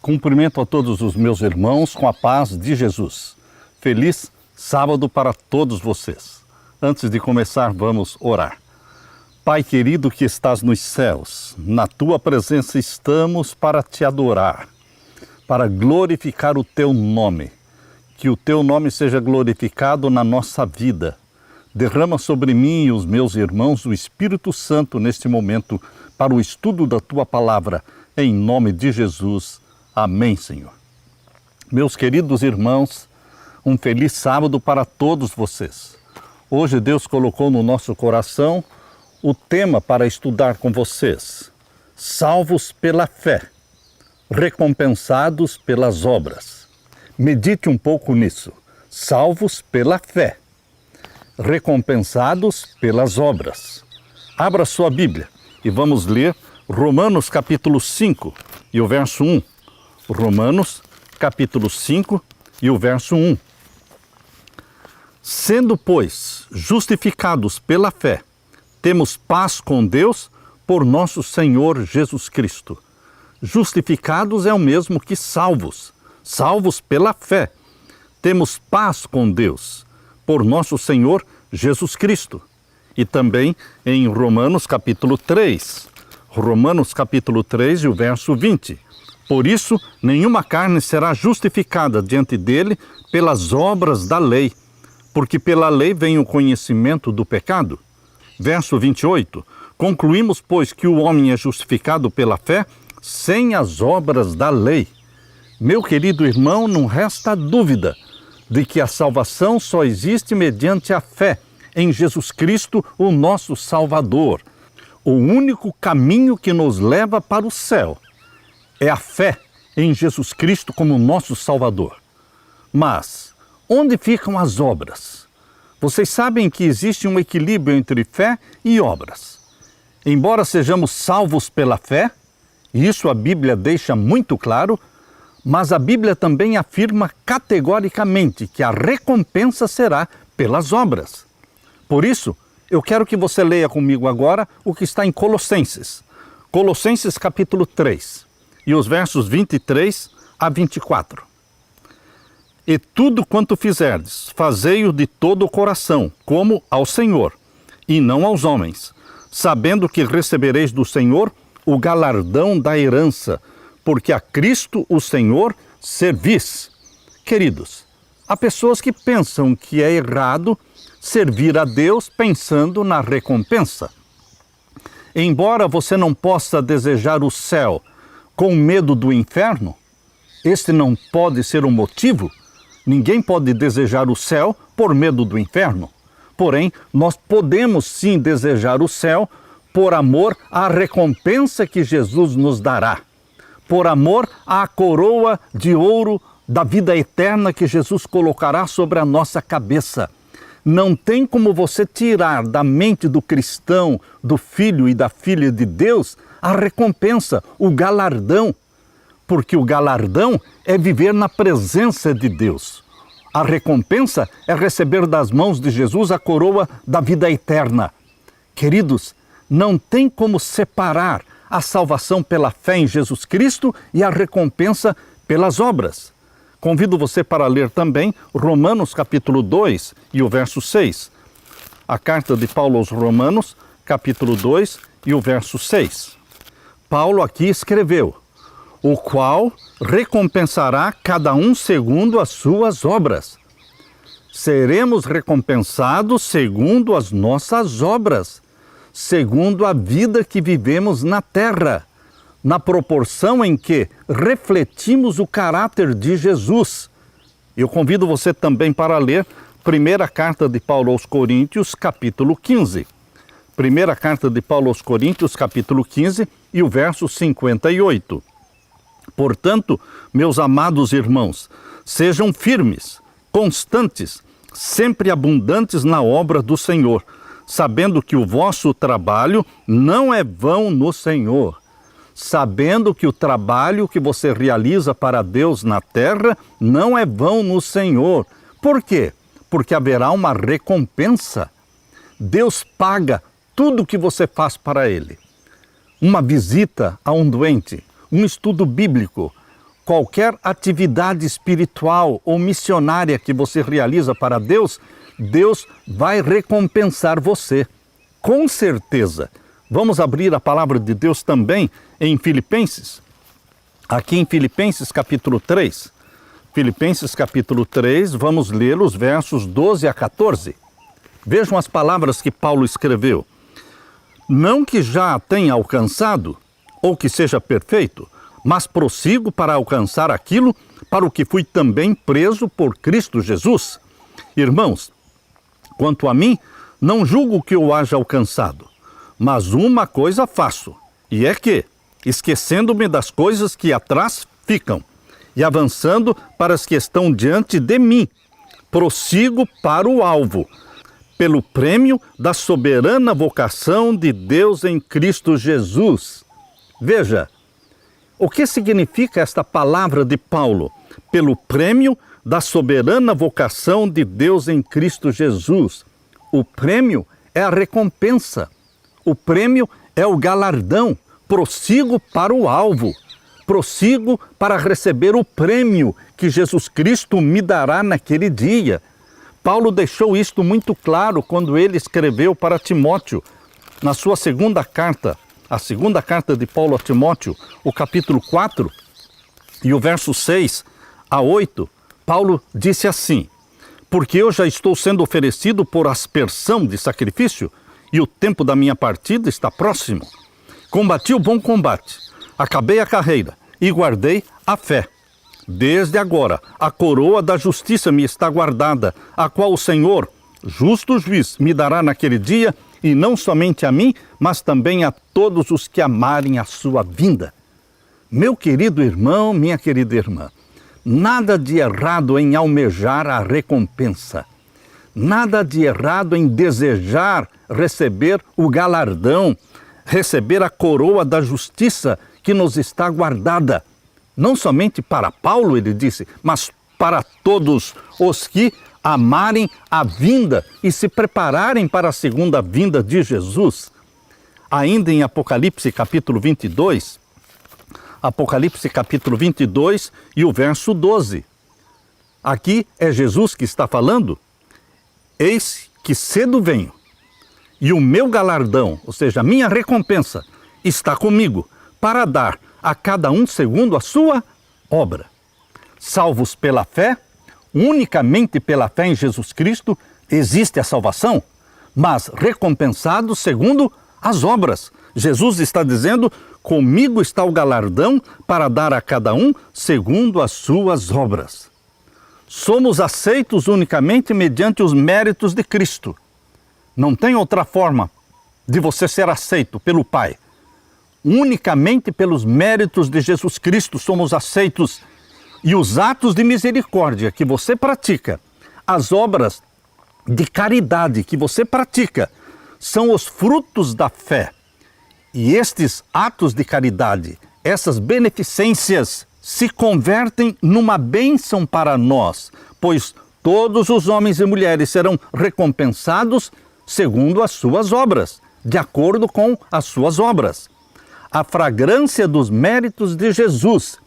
Cumprimento a todos os meus irmãos com a paz de Jesus. Feliz sábado para todos vocês. Antes de começar, vamos orar. Pai querido que estás nos céus, na tua presença estamos para te adorar, para glorificar o teu nome. Que o teu nome seja glorificado na nossa vida. Derrama sobre mim e os meus irmãos o Espírito Santo neste momento para o estudo da tua palavra, em nome de Jesus. Amém, Senhor. Meus queridos irmãos, um feliz sábado para todos vocês. Hoje Deus colocou no nosso coração o tema para estudar com vocês: salvos pela fé, recompensados pelas obras. Medite um pouco nisso. Salvos pela fé, recompensados pelas obras. Abra sua Bíblia e vamos ler Romanos capítulo 5 e o verso 1. Romanos capítulo 5 e o verso 1. Sendo, pois, justificados pela fé, temos paz com Deus por nosso Senhor Jesus Cristo. Justificados é o mesmo que salvos. Salvos pela fé, temos paz com Deus por nosso Senhor Jesus Cristo. E também em Romanos capítulo 3. Romanos capítulo 3 e o verso 20. Por isso, nenhuma carne será justificada diante dele pelas obras da lei, porque pela lei vem o conhecimento do pecado. Verso 28. Concluímos, pois, que o homem é justificado pela fé sem as obras da lei. Meu querido irmão, não resta dúvida de que a salvação só existe mediante a fé em Jesus Cristo, o nosso Salvador. O único caminho que nos leva para o céu é a fé em Jesus Cristo como nosso Salvador. Mas onde ficam as obras? Vocês sabem que existe um equilíbrio entre fé e obras. Embora sejamos salvos pela fé, e isso a Bíblia deixa muito claro, mas a Bíblia também afirma categoricamente que a recompensa será pelas obras. Por isso, eu quero que você leia comigo agora o que está em Colossenses. Colossenses capítulo 3, e os versos 23 a 24. E tudo quanto fizerdes, fazei-o de todo o coração, como ao Senhor, e não aos homens, sabendo que recebereis do Senhor o galardão da herança, porque a Cristo o Senhor servis. Queridos, há pessoas que pensam que é errado servir a Deus pensando na recompensa. Embora você não possa desejar o céu com medo do inferno, este não pode ser um motivo. Ninguém pode desejar o céu por medo do inferno. Porém, nós podemos sim desejar o céu por amor à recompensa que Jesus nos dará. Por amor à coroa de ouro da vida eterna que Jesus colocará sobre a nossa cabeça. Não tem como você tirar da mente do cristão, do filho e da filha de Deus, a recompensa, o galardão. Porque o galardão é viver na presença de Deus. A recompensa é receber das mãos de Jesus a coroa da vida eterna. Queridos, não tem como separar a salvação pela fé em Jesus Cristo e a recompensa pelas obras. Convido você para ler também Romanos capítulo 2 e o verso 6. A carta de Paulo aos Romanos, capítulo 2 e o verso 6. Paulo aqui escreveu: o qual recompensará cada um segundo as suas obras. Seremos recompensados segundo as nossas obras, segundo a vida que vivemos na terra, na proporção em que refletimos o caráter de Jesus. Eu convido você também para ler primeira carta de Paulo aos Coríntios, capítulo 15. Primeira carta de Paulo aos Coríntios, capítulo 15 e o verso 58. Portanto, meus amados irmãos, sejam firmes, constantes, sempre abundantes na obra do Senhor, sabendo que o vosso trabalho não é vão no Senhor. Sabendo que o trabalho que você realiza para Deus na terra não é vão no Senhor. Por quê? Porque haverá uma recompensa. Deus paga tudo o que você faz para Ele. Uma visita a um doente, um estudo bíblico, qualquer atividade espiritual ou missionária que você realiza para Deus, Deus vai recompensar você. Com certeza. Vamos abrir a palavra de Deus também em Filipenses. Aqui em Filipenses capítulo 3. Filipenses capítulo 3, vamos ler os versos 12 a 14. Vejam as palavras que Paulo escreveu. Não que já tenha alcançado, ou que seja perfeito, mas prossigo para alcançar aquilo para o que fui também preso por Cristo Jesus. Irmãos, quanto a mim, não julgo que eu haja alcançado, mas uma coisa faço, e é que, esquecendo-me das coisas que atrás ficam, e avançando para as que estão diante de mim, prossigo para o alvo, pelo prêmio da soberana vocação de Deus em Cristo Jesus. Veja, o que significa esta palavra de Paulo? Pelo prêmio da soberana vocação de Deus em Cristo Jesus. O prêmio é a recompensa. O prêmio é o galardão. Prossigo para o alvo. Prossigo para receber o prêmio que Jesus Cristo me dará naquele dia. Paulo deixou isto muito claro quando ele escreveu para Timóteo, na sua segunda carta, a segunda carta de Paulo a Timóteo, o capítulo 4 e o verso 6 a 8, Paulo disse assim: porque eu já estou sendo oferecido por aspersão de sacrifício e o tempo da minha partida está próximo. Combati o bom combate, acabei a carreira e guardei a fé. Desde agora, a coroa da justiça me está guardada, a qual o Senhor, justo juiz, me dará naquele dia, e não somente a mim, mas também a todos os que amarem a sua vinda. Meu querido irmão, minha querida irmã, nada de errado em almejar a recompensa. Nada de errado em desejar receber o galardão, receber a coroa da justiça que nos está guardada. Não somente para Paulo, ele disse, mas para todos os que amarem a vinda e se prepararem para a segunda vinda de Jesus. Ainda em Apocalipse capítulo 22, Apocalipse capítulo 22 e o verso 12. Aqui é Jesus que está falando. Eis que cedo venho, e o meu galardão, ou seja, a minha recompensa, está comigo, para dar a cada um segundo a sua obra. Salvos pela fé, unicamente pela fé em Jesus Cristo, existe a salvação, mas recompensados segundo as obras. Jesus está dizendo, comigo está o galardão para dar a cada um segundo as suas obras. Somos aceitos unicamente mediante os méritos de Cristo. Não tem outra forma de você ser aceito pelo Pai. Unicamente pelos méritos de Jesus Cristo somos aceitos. E os atos de misericórdia que você pratica, as obras de caridade que você pratica, são os frutos da fé. E estes atos de caridade, essas beneficências, se convertem numa bênção para nós, pois todos os homens e mulheres serão recompensados segundo as suas obras, de acordo com as suas obras. A fragrância dos méritos de Jesus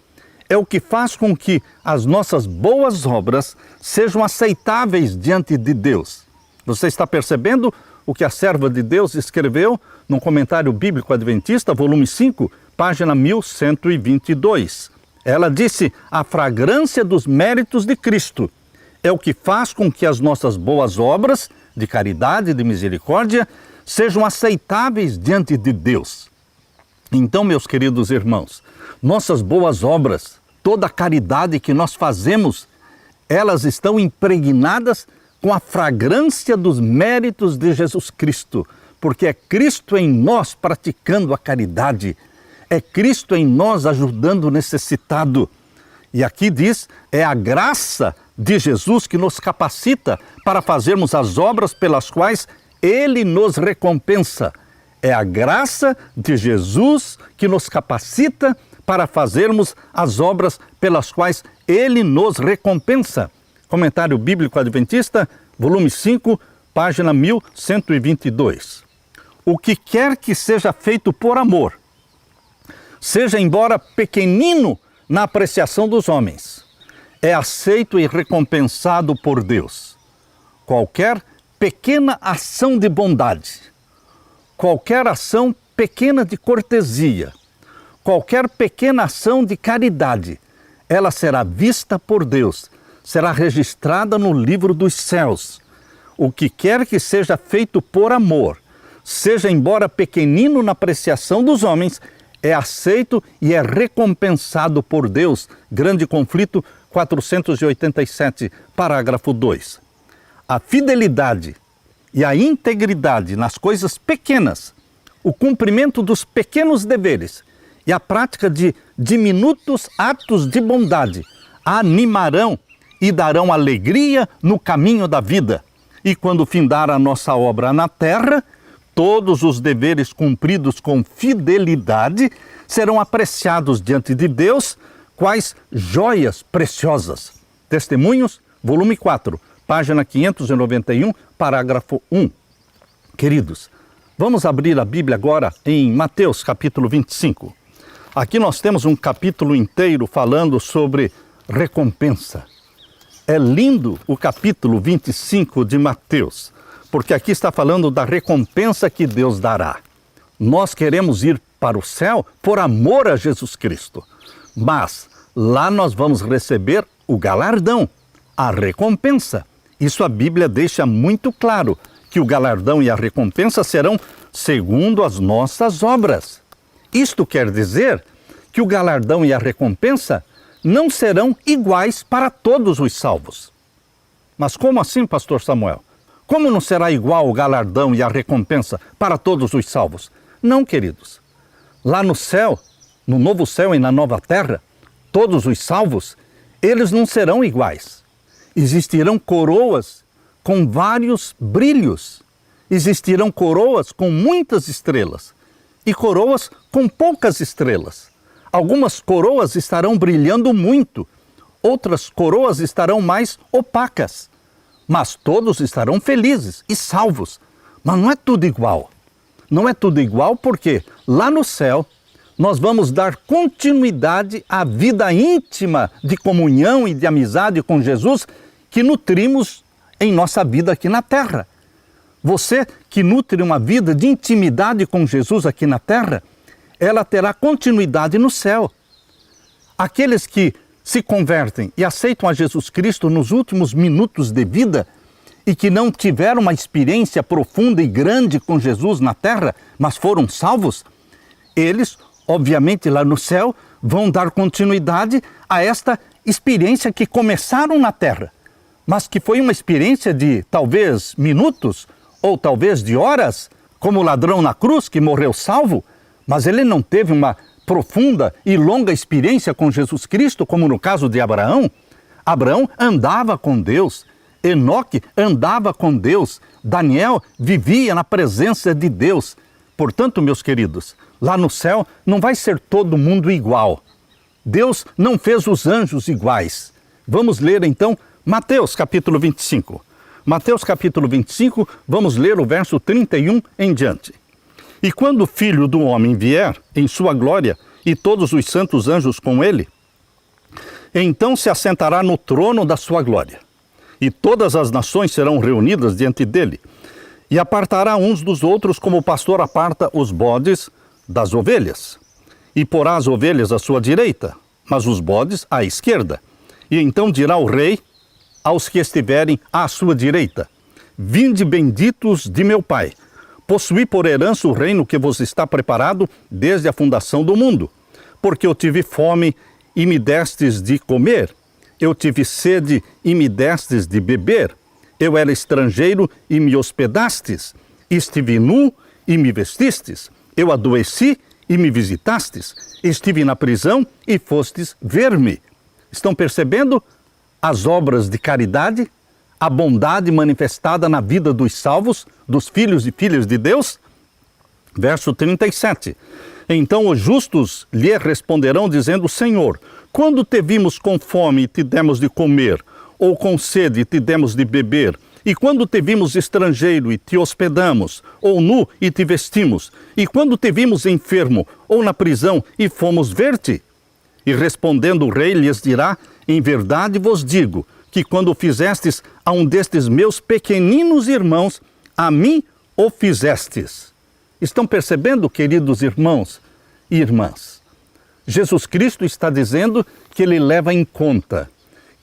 é o que faz com que as nossas boas obras sejam aceitáveis diante de Deus. Você está percebendo o que a serva de Deus escreveu no Comentário Bíblico Adventista, volume 5, página 1122. Ela disse, a fragrância dos méritos de Cristo é o que faz com que as nossas boas obras de caridade e de misericórdia sejam aceitáveis diante de Deus. Então, meus queridos irmãos, nossas boas obras, toda a caridade que nós fazemos, elas estão impregnadas com a fragrância dos méritos de Jesus Cristo, porque é Cristo em nós praticando a caridade, é Cristo em nós ajudando o necessitado. E aqui diz, é a graça de Jesus que nos capacita para fazermos as obras pelas quais Ele nos recompensa. É a graça de Jesus que nos capacita para fazermos as obras pelas quais Ele nos recompensa. Comentário Bíblico Adventista, volume 5, página 1122. O que quer que seja feito por amor, seja embora pequenino na apreciação dos homens, é aceito e recompensado por Deus. Qualquer pequena ação de bondade, qualquer ação pequena de cortesia, qualquer pequena ação de caridade, ela será vista por Deus, será registrada no livro dos céus. O que quer que seja feito por amor, seja embora pequenino na apreciação dos homens, é aceito e é recompensado por Deus. Grande Conflito 487, parágrafo 2. A fidelidade e a integridade nas coisas pequenas, o cumprimento dos pequenos deveres e a prática de diminutos atos de bondade animarão e darão alegria no caminho da vida. E quando findar a nossa obra na terra, todos os deveres cumpridos com fidelidade serão apreciados diante de Deus, quais joias preciosas. Testemunhos, volume 4, página 591, parágrafo 1. Queridos, vamos abrir a Bíblia agora em Mateus, capítulo 25. Aqui nós temos um capítulo inteiro falando sobre recompensa. É lindo o capítulo 25 de Mateus, porque aqui está falando da recompensa que Deus dará. Nós queremos ir para o céu por amor a Jesus Cristo, mas lá nós vamos receber o galardão, a recompensa. Isso a Bíblia deixa muito claro, que o galardão e a recompensa serão segundo as nossas obras. Isto quer dizer que o galardão e a recompensa não serão iguais para todos os salvos. Mas como assim, pastor Samuel? Como não será igual o galardão e a recompensa para todos os salvos? Não, queridos. Lá no céu, no novo céu e na nova terra, todos os salvos, eles não serão iguais. Existirão coroas com vários brilhos. Existirão coroas com muitas estrelas e coroas com poucas estrelas. Algumas coroas estarão brilhando muito, outras coroas estarão mais opacas, mas todos estarão felizes e salvos. Mas não é tudo igual. Não é tudo igual porque lá no céu nós vamos dar continuidade à vida íntima de comunhão e de amizade com Jesus que nutrimos em nossa vida aqui na terra. Você que nutre uma vida de intimidade com Jesus aqui na terra, ela terá continuidade no céu. Aqueles que se convertem e aceitam a Jesus Cristo nos últimos minutos de vida e que não tiveram uma experiência profunda e grande com Jesus na terra, mas foram salvos, eles, obviamente, lá no céu, vão dar continuidade a esta experiência que começaram na terra, mas que foi uma experiência de talvez minutos ou talvez de horas, como o ladrão na cruz que morreu salvo, mas ele não teve uma profunda e longa experiência com Jesus Cristo, como no caso de Abraão. Abraão andava com Deus, Enoque andava com Deus, Daniel vivia na presença de Deus. Portanto, meus queridos, lá no céu não vai ser todo mundo igual. Deus não fez os anjos iguais. Vamos ler então Mateus capítulo 25. Mateus capítulo 25, vamos ler o verso 31 em diante. E quando o Filho do Homem vier em sua glória e todos os santos anjos com ele, então se assentará no trono da sua glória. E todas as nações serão reunidas diante dele. E apartará uns dos outros como o pastor aparta os bodes das ovelhas. E porá as ovelhas à sua direita, mas os bodes à esquerda. E então dirá o rei aos que estiverem à sua direita: vinde benditos de meu Pai, possuí por herança o reino que vos está preparado desde a fundação do mundo. Porque eu tive fome e me destes de comer, eu tive sede e me destes de beber, eu era estrangeiro e me hospedastes, estive nu e me vestistes, eu adoeci e me visitastes, estive na prisão e fostes ver-me. Estão percebendo as obras de caridade, a bondade manifestada na vida dos salvos, dos filhos e filhas de Deus? Verso 37. Então os justos lhe responderão dizendo: Senhor, quando te vimos com fome e te demos de comer, ou com sede e te demos de beber? E quando te vimos estrangeiro e te hospedamos, ou nu e te vestimos? E quando te vimos enfermo ou na prisão e fomos ver-te? E respondendo o rei lhes dirá: em verdade vos digo, que quando fizestes a um destes meus pequeninos irmãos, a mim o fizestes. Estão percebendo, queridos irmãos e irmãs? Jesus Cristo está dizendo que Ele leva em conta,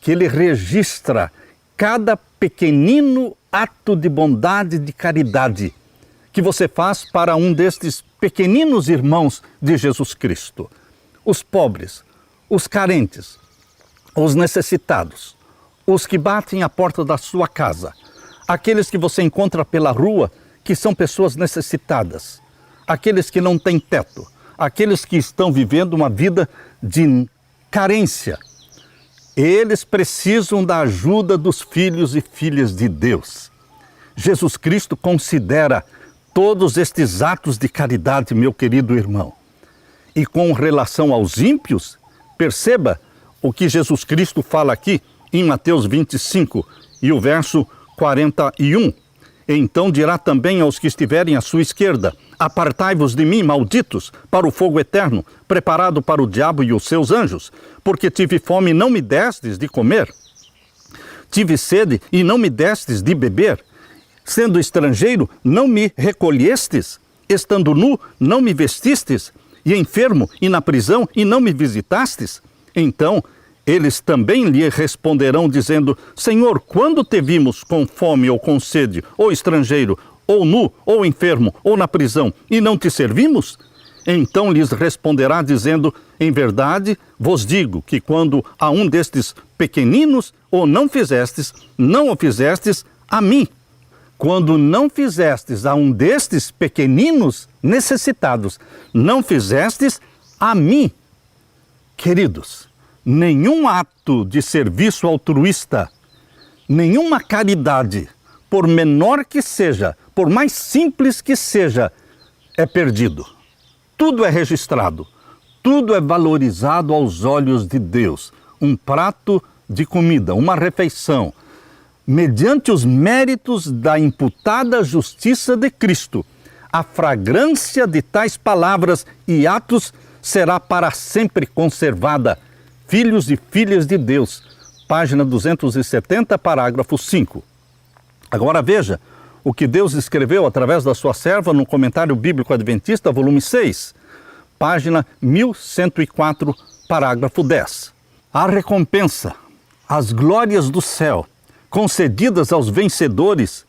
que Ele registra cada pequenino ato de bondade, de caridade, que você faz para um destes pequeninos irmãos de Jesus Cristo. Os pobres, os carentes, os necessitados, os que batem à porta da sua casa, aqueles que você encontra pela rua, que são pessoas necessitadas, aqueles que não têm teto, aqueles que estão vivendo uma vida de carência. Eles precisam da ajuda dos filhos e filhas de Deus. Jesus Cristo considera todos estes atos de caridade, meu querido irmão. E com relação aos ímpios, perceba o que Jesus Cristo fala aqui em Mateus 25 e o verso 41. Então dirá também aos que estiverem à sua esquerda: apartai-vos de mim, malditos, para o fogo eterno, preparado para o diabo e os seus anjos, porque tive fome e não me destes de comer, tive sede e não me destes de beber, sendo estrangeiro, não me recolhestes, estando nu, não me vestistes, e enfermo e na prisão, e não me visitastes? Então eles também lhe responderão, dizendo: Senhor, quando te vimos com fome ou com sede, ou estrangeiro, ou nu, ou enfermo, ou na prisão, e não te servimos? Então lhes responderá, dizendo: em verdade vos digo que quando a um destes pequeninos o não fizestes, não o fizestes a mim. Quando não fizestes a um destes pequeninos necessitados, não fizestes a mim. Queridos, nenhum ato de serviço altruísta, nenhuma caridade, por menor que seja, por mais simples que seja, é perdido. Tudo é registrado, tudo é valorizado aos olhos de Deus. Um prato de comida, uma refeição, mediante os méritos da imputada justiça de Cristo, a fragrância de tais palavras e atos será para sempre conservada. Filhos e filhas de Deus, página 270, parágrafo 5. Agora veja o que Deus escreveu através da sua serva no Comentário Bíblico Adventista, volume 6, página 1104, parágrafo 10. A recompensa, as glórias do céu, concedidas aos vencedores,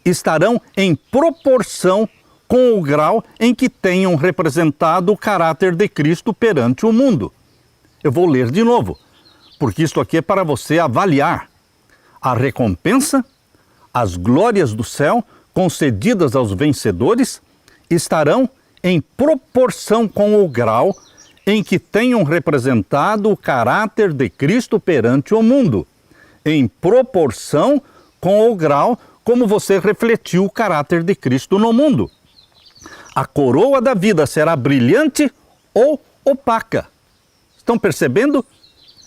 estarão em proporção com o grau em que tenham representado o caráter de Cristo perante o mundo. Eu vou ler de novo, porque isto aqui é para você avaliar. A recompensa, as glórias do céu, concedidas aos vencedores, estarão em proporção com o grau em que tenham representado o caráter de Cristo perante o mundo. Em proporção com o grau como você refletiu o caráter de Cristo no mundo. A coroa da vida será brilhante ou opaca. Estão percebendo?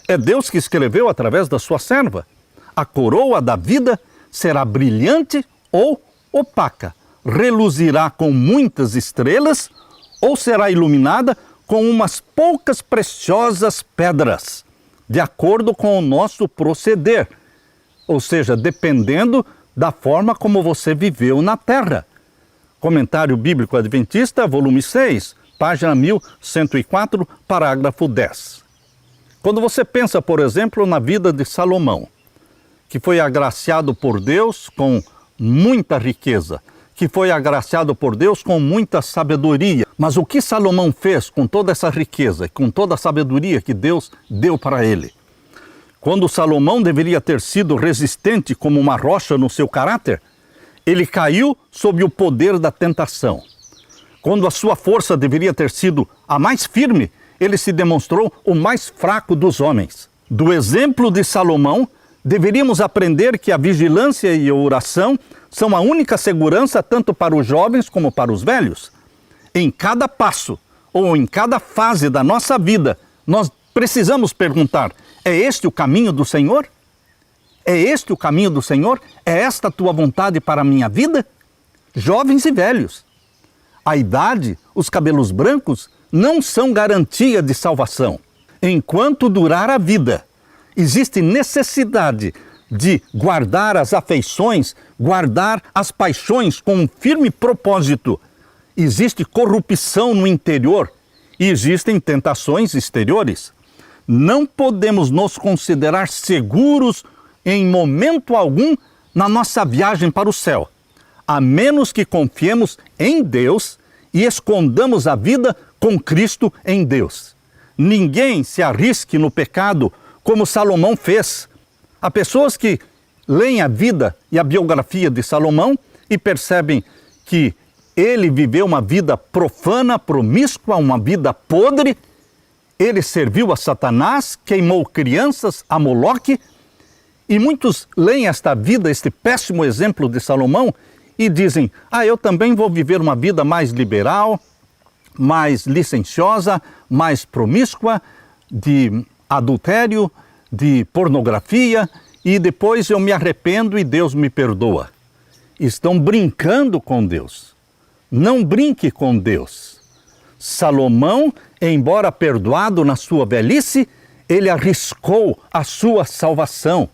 É Deus que escreveu através da sua serva. A coroa da vida será brilhante ou opaca. Reluzirá com muitas estrelas ou será iluminada com umas poucas preciosas pedras, de acordo com o nosso proceder. Ou seja, dependendo da forma como você viveu na terra. Comentário Bíblico Adventista, volume 6, página 1104, parágrafo 10. Quando você pensa, por exemplo, na vida de Salomão, que foi agraciado por Deus com muita riqueza, que foi agraciado por Deus com muita sabedoria. Mas o que Salomão fez com toda essa riqueza e com toda a sabedoria que Deus deu para ele? Quando Salomão deveria ter sido resistente como uma rocha no seu caráter, ele caiu sob o poder da tentação. Quando a sua força deveria ter sido a mais firme, ele se demonstrou o mais fraco dos homens. Do exemplo de Salomão, deveríamos aprender que a vigilância e a oração são a única segurança tanto para os jovens como para os velhos. Em cada passo ou em cada fase da nossa vida, nós precisamos perguntar: é este o caminho do Senhor? É este o caminho do Senhor? É esta a tua vontade para a minha vida? Jovens e velhos. A idade, os cabelos brancos, não são garantia de salvação. enquanto durar a vida, existe necessidade de guardar as afeições, guardar as paixões com um firme propósito. Existe corrupção no interior e existem tentações exteriores. Não podemos nos considerar seguros em momento algum na nossa viagem para o céu, a menos que confiemos em Deus e escondamos a vida com Cristo em Deus. Ninguém se arrisque no pecado como Salomão fez. Há pessoas que leem a vida e a biografia de Salomão e percebem que ele viveu uma vida profana, promíscua, uma vida podre. Ele serviu a Satanás, queimou crianças a Moloque. E muitos leem esta vida, este péssimo exemplo de Salomão, e dizem: eu também vou viver uma vida mais liberal, mais licenciosa, mais promíscua, de adultério, de pornografia, e depois eu me arrependo e Deus me perdoa. Estão brincando com Deus. Não brinque com Deus. Salomão, embora perdoado na sua velhice, ele arriscou a sua salvação.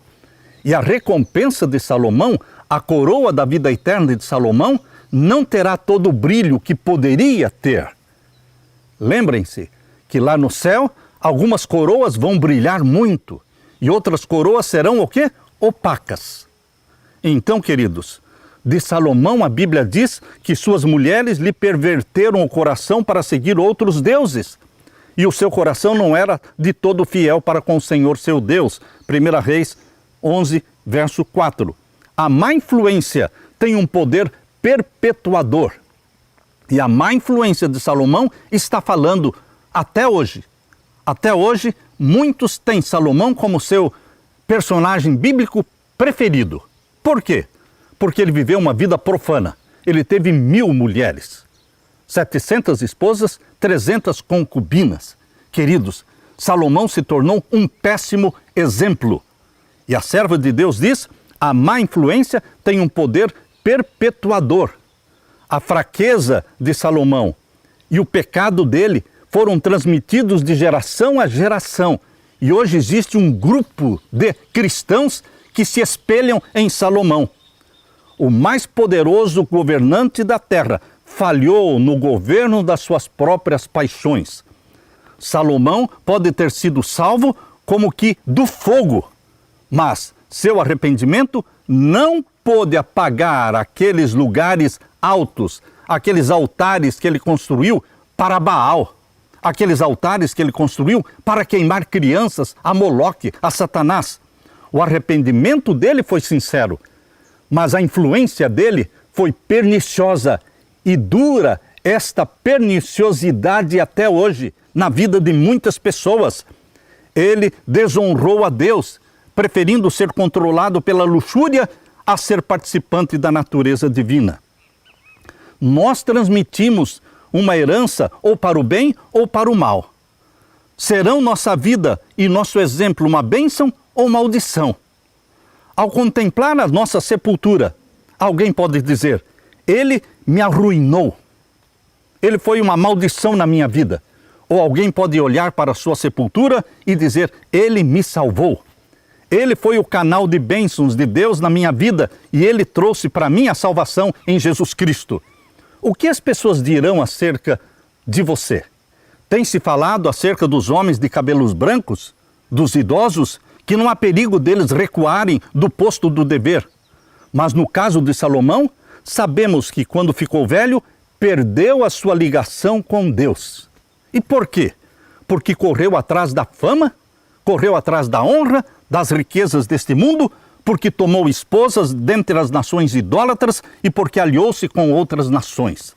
E a recompensa de Salomão, a coroa da vida eterna de Salomão, não terá todo o brilho que poderia ter. Lembrem-se que lá no céu, algumas coroas vão brilhar muito e outras coroas serão o quê? Opacas. Então, queridos, de Salomão a Bíblia diz que suas mulheres lhe perverteram o coração para seguir outros deuses. E o seu coração não era de todo fiel para com o Senhor seu Deus. 1 Reis 11, verso 4. A má influência tem um poder perpetuador. E a má influência de Salomão está falando até hoje. Até hoje, muitos têm Salomão como seu personagem bíblico preferido. Por quê? Porque ele viveu uma vida profana. Ele teve 1000 mulheres, 700 esposas, 300 concubinas. Queridos, Salomão se tornou um péssimo exemplo. E a serva de Deus diz: a má influência tem um poder perpetuador. A fraqueza de Salomão e o pecado dele foram transmitidos de geração a geração. E hoje existe um grupo de cristãos que se espelham em Salomão. O mais poderoso governante da terra falhou no governo das suas próprias paixões. Salomão pode ter sido salvo como que do fogo, mas seu arrependimento não pôde apagar aqueles lugares altos, aqueles altares que ele construiu para Baal, aqueles altares que ele construiu para queimar crianças a Moloque, a Satanás. O arrependimento dele foi sincero, mas a influência dele foi perniciosa e dura esta perniciosidade até hoje na vida de muitas pessoas. Ele desonrou a Deus, preferindo ser controlado pela luxúria a ser participante da natureza divina. Nós transmitimos uma herança ou para o bem ou para o mal. Serão nossa vida e nosso exemplo uma bênção ou maldição? Ao contemplar a nossa sepultura, alguém pode dizer: ele me arruinou, ele foi uma maldição na minha vida. Ou alguém pode olhar para a sua sepultura e dizer: ele me salvou. Ele foi o canal de bênçãos de Deus na minha vida e ele trouxe para mim a salvação em Jesus Cristo. O que as pessoas dirão acerca de você? Tem se falado acerca dos homens de cabelos brancos, dos idosos, que não há perigo deles recuarem do posto do dever. Mas no caso de Salomão, sabemos que quando ficou velho, perdeu a sua ligação com Deus. E por quê? Porque correu atrás da fama, correu atrás da honra, das riquezas deste mundo, porque tomou esposas dentre as nações idólatras e porque aliou-se com outras nações.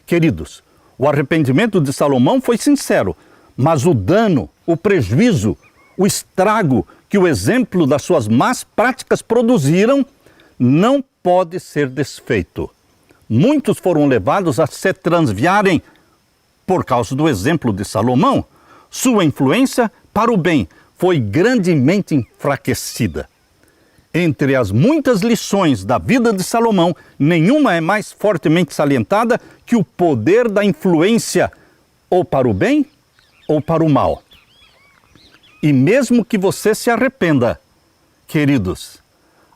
Queridos, o arrependimento de Salomão foi sincero, mas o dano, o prejuízo, o estrago que o exemplo das suas más práticas produziram não pode ser desfeito. Muitos foram levados a se transviarem por causa do exemplo de Salomão. Sua influência para o bem foi grandemente enfraquecida. Entre as muitas lições da vida de Salomão, nenhuma é mais fortemente salientada que o poder da influência, ou para o bem ou para o mal. E mesmo que você se arrependa, queridos,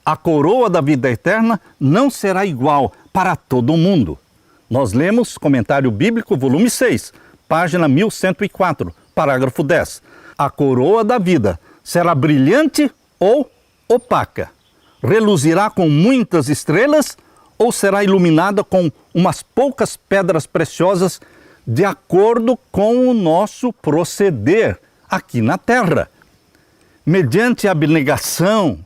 a coroa da vida eterna não será igual para todo mundo. Nós lemos Comentário Bíblico, volume 6, página 1104, parágrafo 10. A coroa da vida será brilhante ou opaca? Reluzirá com muitas estrelas ou será iluminada com umas poucas pedras preciosas de acordo com o nosso proceder aqui na terra? Mediante a abnegação,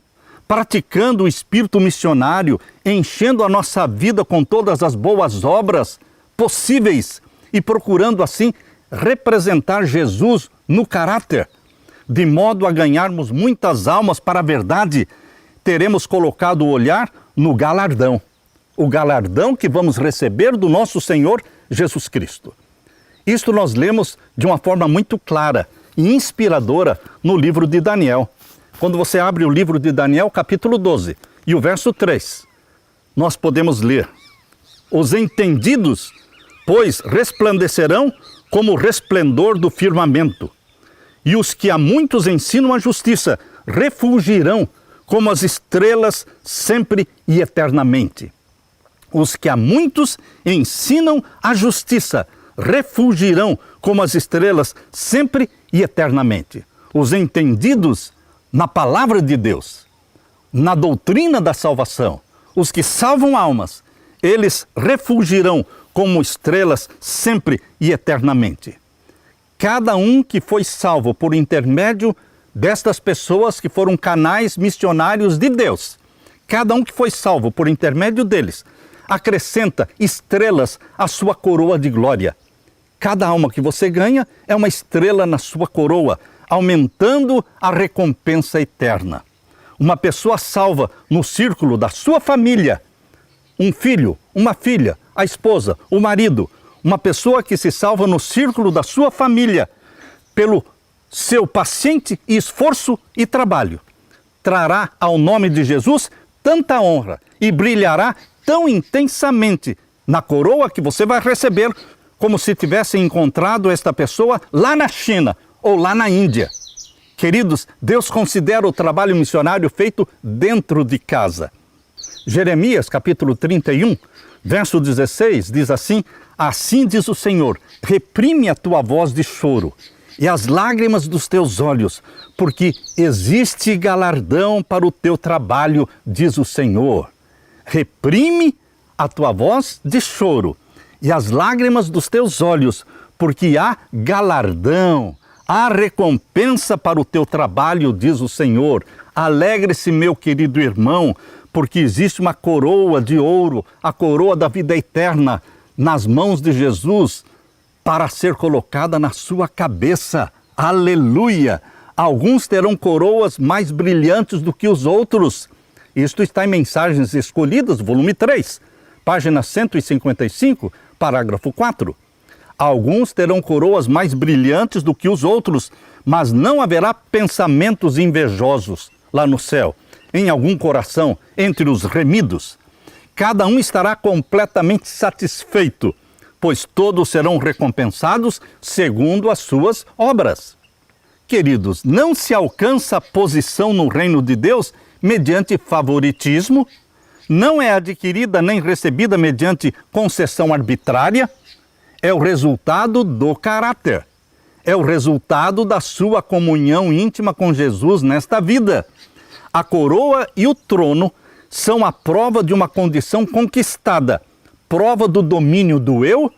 praticando o espírito missionário, enchendo a nossa vida com todas as boas obras possíveis e procurando assim representar Jesus no caráter, de modo a ganharmos muitas almas para a verdade, teremos colocado o olhar no galardão. O galardão que vamos receber do nosso Senhor Jesus Cristo. Isto nós lemos de uma forma muito clara e inspiradora no livro de Daniel. Quando você abre o livro de Daniel, capítulo 12, e o verso 3, nós podemos ler: os entendidos, pois, resplandecerão como o resplendor do firmamento, e os que a muitos ensinam a justiça refulgirão como as estrelas sempre e eternamente. Os que a muitos ensinam a justiça refulgirão como as estrelas sempre e eternamente. Os entendidos na palavra de Deus, na doutrina da salvação, os que salvam almas, eles refulgirão como estrelas sempre e eternamente. Cada um que foi salvo por intermédio destas pessoas que foram canais missionários de Deus, cada um que foi salvo por intermédio deles, acrescenta estrelas à sua coroa de glória. Cada alma que você ganha é uma estrela na sua coroa, aumentando a recompensa eterna. Uma pessoa salva no círculo da sua família, um filho, uma filha, a esposa, o marido, uma pessoa que se salva no círculo da sua família, pelo seu paciente esforço e trabalho, trará ao nome de Jesus tanta honra e brilhará tão intensamente na coroa que você vai receber, como se tivesse encontrado esta pessoa lá na China ou lá na Índia. Queridos, Deus considera o trabalho missionário feito dentro de casa. Jeremias, capítulo 31, verso 16, diz assim: assim diz o Senhor, reprime a tua voz de choro e as lágrimas dos teus olhos, porque existe galardão para o teu trabalho, diz o Senhor. Reprime a tua voz de choro e as lágrimas dos teus olhos, porque há galardão, há recompensa para o teu trabalho, diz o Senhor. Alegre-se, meu querido irmão, porque existe uma coroa de ouro, a coroa da vida eterna, nas mãos de Jesus, para ser colocada na sua cabeça. Aleluia! Alguns terão coroas mais brilhantes do que os outros. Isto está em Mensagens Escolhidas, volume 3, página 155, parágrafo 4. Alguns terão coroas mais brilhantes do que os outros, mas não haverá pensamentos invejosos lá no céu, em algum coração, entre os remidos. Cada um estará completamente satisfeito, pois todos serão recompensados segundo as suas obras. Queridos, não se alcança posição no reino de Deus mediante favoritismo, não é adquirida nem recebida mediante concessão arbitrária, é o resultado do caráter, é o resultado da sua comunhão íntima com Jesus nesta vida. A coroa e o trono são a prova de uma condição conquistada, prova do domínio do eu,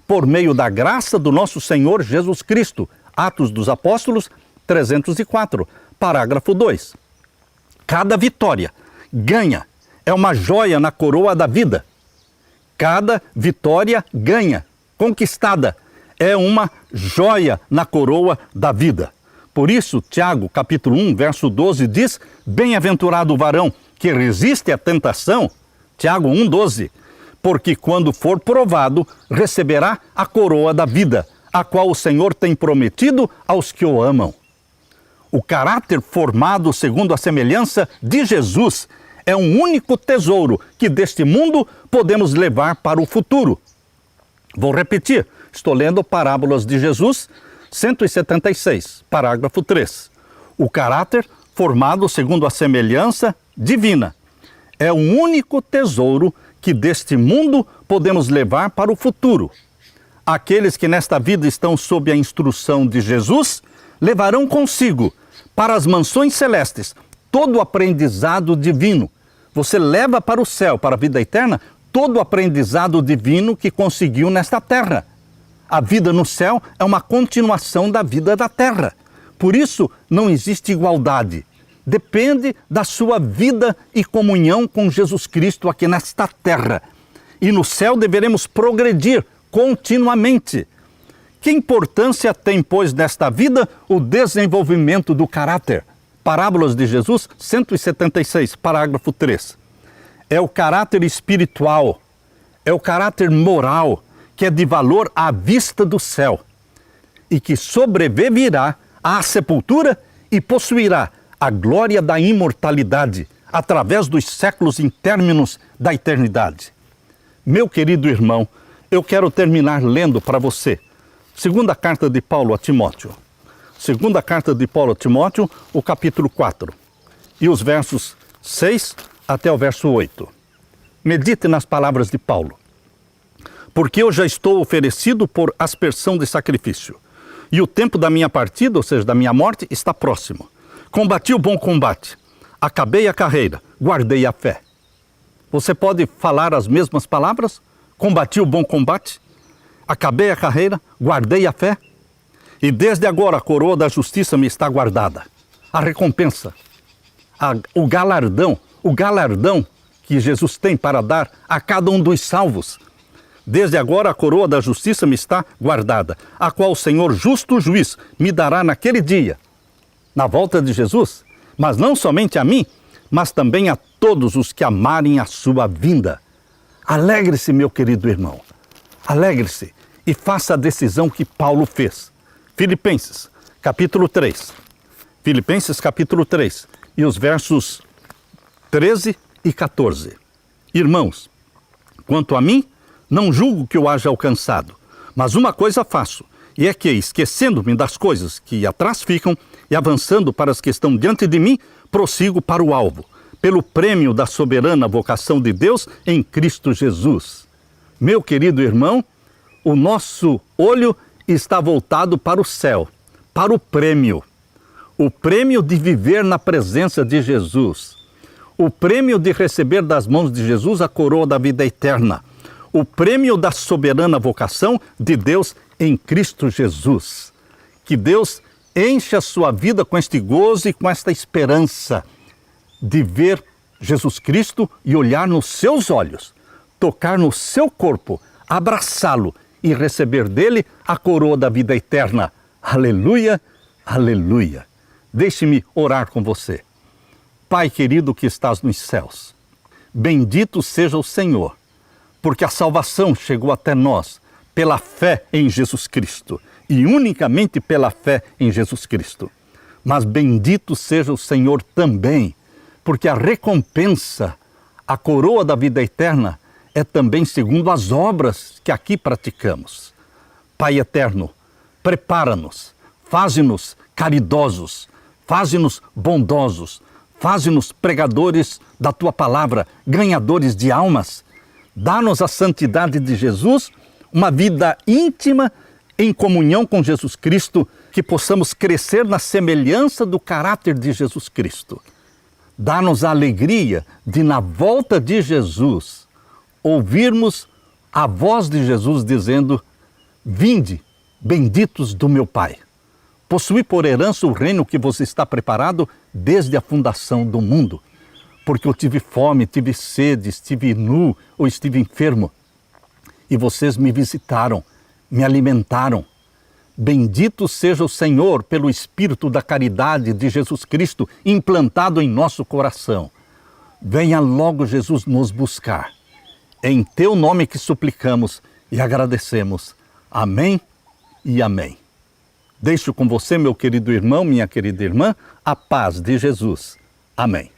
por meio da graça do nosso Senhor Jesus Cristo. Atos dos Apóstolos 304, parágrafo 2. Cada vitória ganha é uma joia na coroa da vida. Cada vitória ganha, conquistada, é uma joia na coroa da vida. Por isso, Tiago, capítulo 1, verso 12, diz: bem-aventurado o varão que resiste à tentação, Tiago 1, 12, porque quando for provado, receberá a coroa da vida, a qual o Senhor tem prometido aos que o amam. O caráter formado segundo a semelhança de Jesus é um único tesouro que deste mundo podemos levar para o futuro. Vou repetir, estou lendo Parábolas de Jesus, 176, parágrafo 3. O caráter formado segundo a semelhança divina é o único tesouro que deste mundo podemos levar para o futuro. Aqueles que nesta vida estão sob a instrução de Jesus levarão consigo para as mansões celestes todo o aprendizado divino. Você leva para o céu, para a vida eterna, todo o aprendizado divino que conseguiu nesta terra. A vida no céu é uma continuação da vida da terra. Por isso, não existe igualdade. Depende da sua vida e comunhão com Jesus Cristo aqui nesta terra. E no céu deveremos progredir continuamente. Que importância tem, pois, nesta vida o desenvolvimento do caráter? Parábolas de Jesus, 176, parágrafo 3. É o caráter espiritual, é o caráter moral, que é de valor à vista do céu e que sobreviverá à sepultura e possuirá a glória da imortalidade através dos séculos intérminos da eternidade. Meu querido irmão, eu quero terminar lendo para você segunda carta de Paulo a Timóteo. Segunda carta de Paulo a Timóteo, o capítulo 4, e os versos 6 até o verso 8. Medite nas palavras de Paulo. Porque eu já estou oferecido por aspersão de sacrifício, e o tempo da minha partida, ou seja, da minha morte, está próximo. Combati o bom combate, acabei a carreira, guardei a fé. Você pode falar as mesmas palavras? Combati o bom combate, acabei a carreira, guardei a fé. E desde agora a coroa da justiça me está guardada. A recompensa, o galardão que Jesus tem para dar a cada um dos salvos. Desde agora a coroa da justiça me está guardada, a qual o Senhor justo juiz me dará naquele dia, na volta de Jesus, mas não somente a mim, mas também a todos os que amarem a sua vinda. Alegre-se, meu querido irmão, alegre-se e faça a decisão que Paulo fez. Filipenses, capítulo 3. Filipenses, capítulo 3, e os versos 13 e 14. Irmãos, quanto a mim, não julgo que eu haja alcançado, mas uma coisa faço, e é que, esquecendo-me das coisas que atrás ficam e avançando para as que estão diante de mim, prossigo para o alvo, pelo prêmio da soberana vocação de Deus em Cristo Jesus. Meu querido irmão, o nosso olho está voltado para o céu, para o prêmio de viver na presença de Jesus, o prêmio de receber das mãos de Jesus a coroa da vida eterna, o prêmio da soberana vocação de Deus em Cristo Jesus. Que Deus enche a sua vida com este gozo e com esta esperança de ver Jesus Cristo e olhar nos seus olhos, tocar no seu corpo, abraçá-lo e receber dele a coroa da vida eterna. Aleluia, aleluia. Deixe-me orar com você. Pai querido que estás nos céus, bendito seja o Senhor, porque a salvação chegou até nós pela fé em Jesus Cristo e unicamente pela fé em Jesus Cristo. Mas bendito seja o Senhor também, porque a recompensa, a coroa da vida eterna, é também segundo as obras que aqui praticamos. Pai eterno, prepara-nos, faze-nos caridosos, faze-nos bondosos, faze-nos pregadores da Tua palavra, ganhadores de almas. Dá-nos a santidade de Jesus, uma vida íntima em comunhão com Jesus Cristo, que possamos crescer na semelhança do caráter de Jesus Cristo. Dá-nos a alegria de, na volta de Jesus, ouvirmos a voz de Jesus dizendo: vinde, benditos do meu Pai. Possuí por herança o reino que vos está preparado desde a fundação do mundo. Porque eu tive fome, tive sede, estive nu ou estive enfermo. E vocês me visitaram, me alimentaram. Bendito seja o Senhor pelo Espírito da caridade de Jesus Cristo implantado em nosso coração. Venha logo, Jesus, nos buscar. É em Teu nome que suplicamos e agradecemos. Amém e amém. Deixo com você, meu querido irmão, minha querida irmã, a paz de Jesus. Amém.